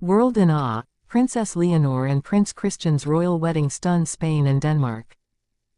World in awe, Princess Leonor and Prince Christian's royal wedding stunned Spain and Denmark.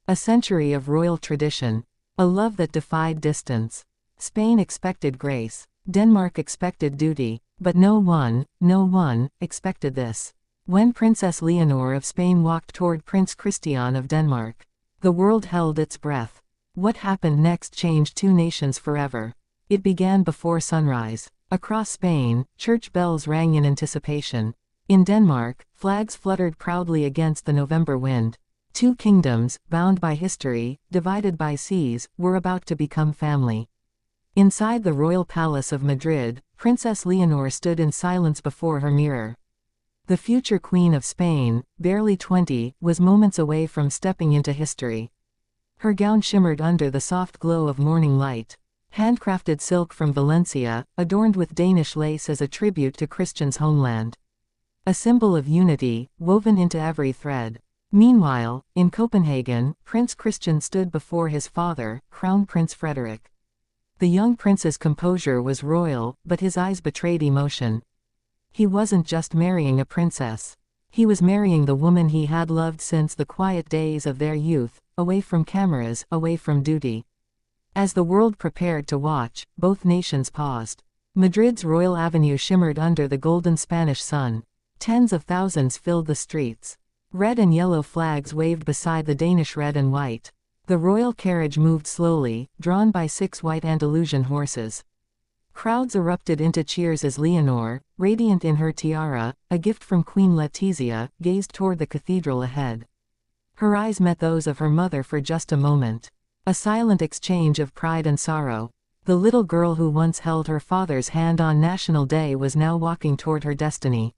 A century of royal tradition. A love that defied distance. Spain expected grace. Denmark expected duty. But no one, expected this. When Princess Leonor of Spain walked toward Prince Christian of Denmark, the world held its breath. What happened next changed two nations forever. It began before sunrise. Across Spain, church bells rang in anticipation. In Denmark, flags fluttered proudly against the November wind. Two kingdoms, bound by history, divided by seas, were about to become family. Inside the royal palace of Madrid, Princess Leonor stood in silence before her mirror. The future Queen of Spain, barely 20, was moments away from stepping into history. Her gown shimmered under the soft glow of morning light. Handcrafted silk from Valencia, adorned with Danish lace as a tribute to Christian's homeland. A symbol of unity, woven into every thread. Meanwhile, in Copenhagen, Prince Christian stood before his father, Crown Prince Frederik. The young prince's composure was royal, but his eyes betrayed emotion. He wasn't just marrying a princess. He was marrying the woman he had loved since the quiet days of their youth, away from cameras, away from duty. As the world prepared to watch, both nations paused. Madrid's Royal Avenue shimmered under the golden Spanish sun. Tens of thousands filled the streets. Red and yellow flags waved beside the Danish red and white. The royal carriage moved slowly, drawn by 6 white Andalusian horses. Crowds erupted into cheers as Leonor, radiant in her tiara, a gift from Queen Letizia, gazed toward the cathedral ahead. Her eyes met those of her mother for just a moment. A silent exchange of pride and sorrow. The little girl who once held her father's hand on National Day was now walking toward her destiny.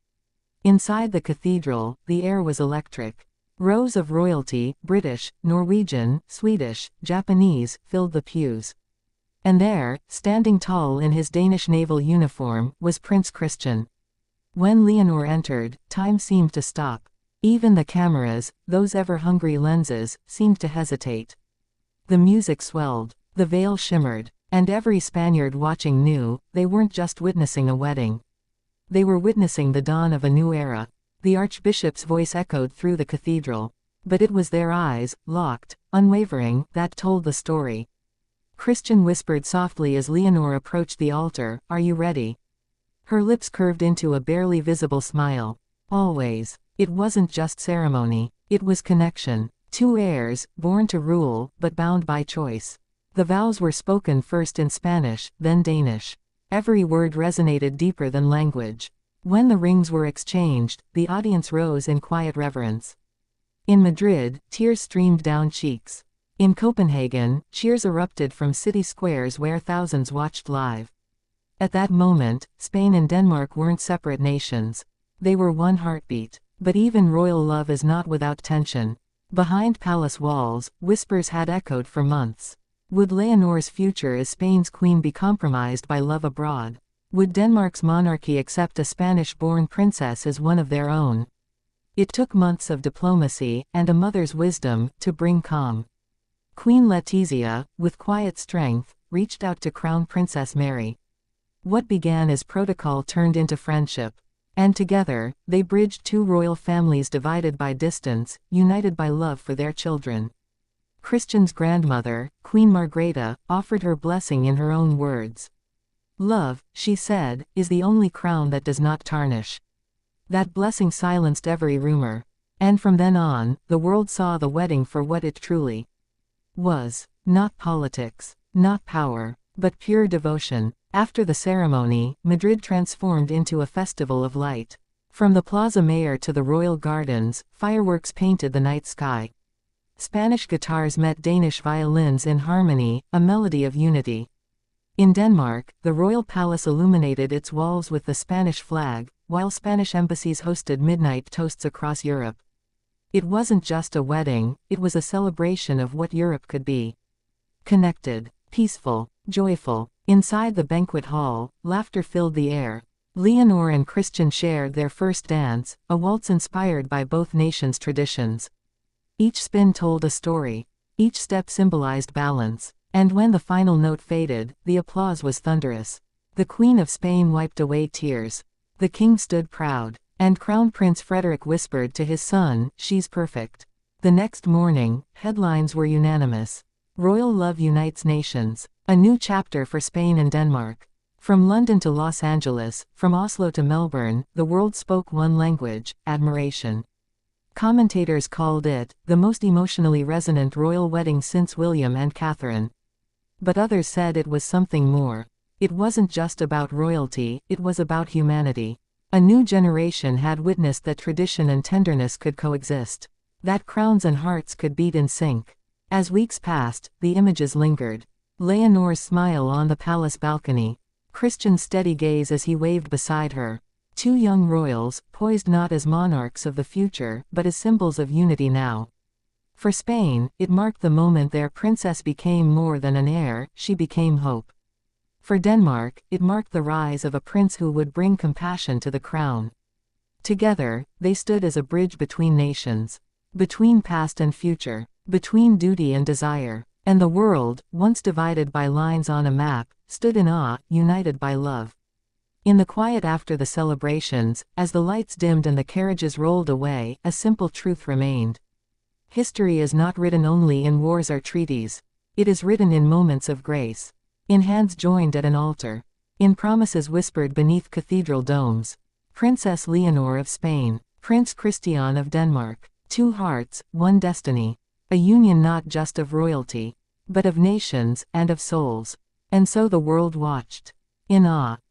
Inside the cathedral, the air was electric. Rows of royalty, British, Norwegian, Swedish, Japanese, filled the pews. And there, standing tall in his Danish naval uniform, was Prince Christian. When Leonor entered, time seemed to stop. Even the cameras, those ever-hungry lenses, seemed to hesitate. The music swelled, the veil shimmered, and every Spaniard watching knew, they weren't just witnessing a wedding. They were witnessing the dawn of a new era. The archbishop's voice echoed through the cathedral. But it was their eyes, locked, unwavering, that told the story. Christian whispered softly as Leonor approached the altar, "Are you ready?" Her lips curved into a barely visible smile. Always. It wasn't just ceremony. It was connection. Two heirs, born to rule, but bound by choice. The vows were spoken first in Spanish, then Danish. Every word resonated deeper than language. When the rings were exchanged, the audience rose in quiet reverence. In Madrid, tears streamed down cheeks. In Copenhagen, cheers erupted from city squares where thousands watched live. At that moment, Spain and Denmark weren't separate nations. They were one heartbeat. But even royal love is not without tension. Behind palace walls, whispers had echoed for months. Would Leonor's future as Spain's queen be compromised by love abroad? Would Denmark's monarchy accept a Spanish-born princess as one of their own? It took months of diplomacy, and a mother's wisdom, to bring calm. Queen Letizia, with quiet strength, reached out to Crown Princess Mary. What began as protocol turned into friendship. And together, they bridged two royal families divided by distance, united by love for their children. Christian's grandmother, Queen Margrethe, offered her blessing in her own words. "Love," she said, "is the only crown that does not tarnish." That blessing silenced every rumor. And from then on, the world saw the wedding for what it truly was. Not politics, not power, but pure devotion. After the ceremony, Madrid transformed into a festival of light. From the Plaza Mayor to the royal gardens, fireworks painted the night sky. Spanish guitars met Danish violins in harmony, a melody of unity. In Denmark, the royal palace illuminated its walls with the Spanish flag, while Spanish embassies hosted midnight toasts across Europe. It wasn't just a wedding, it was a celebration of what Europe could be. Connected, peaceful, joyful. Inside the banquet hall, laughter filled the air. Leonor and Christian shared their first dance, a waltz inspired by both nations' traditions. Each spin told a story. Each step symbolized balance. And when the final note faded, the applause was thunderous. The Queen of Spain wiped away tears. The king stood proud. And Crown Prince Frederick whispered to his son, "She's perfect." The next morning, headlines were unanimous. Royal love unites nations. A new chapter for Spain and Denmark. From London to Los Angeles, from Oslo to Melbourne, the world spoke one language: admiration. Commentators called it the most emotionally resonant royal wedding since William and Catherine. But others said it was something more. It wasn't just about royalty, it was about humanity. A new generation had witnessed that tradition and tenderness could coexist. That crowns and hearts could beat in sync. As weeks passed, the images lingered. Leonor's smile on the palace balcony. Christian's steady gaze as he waved beside her. Two young royals, poised not as monarchs of the future, but as symbols of unity now. For Spain, it marked the moment their princess became more than an heir, she became hope. For Denmark, it marked the rise of a prince who would bring compassion to the crown. Together, they stood as a bridge between nations. Between past and future. Between duty and desire. And the world, once divided by lines on a map, stood in awe, united by love. In the quiet after the celebrations, as the lights dimmed and the carriages rolled away, a simple truth remained. History is not written only in wars or treaties. It is written in moments of grace. In hands joined at an altar. In promises whispered beneath cathedral domes. Princess Leonor of Spain. Prince Christian of Denmark. Two hearts, one destiny. A union not just of royalty, but of nations, and of souls. And so the world watched. In awe.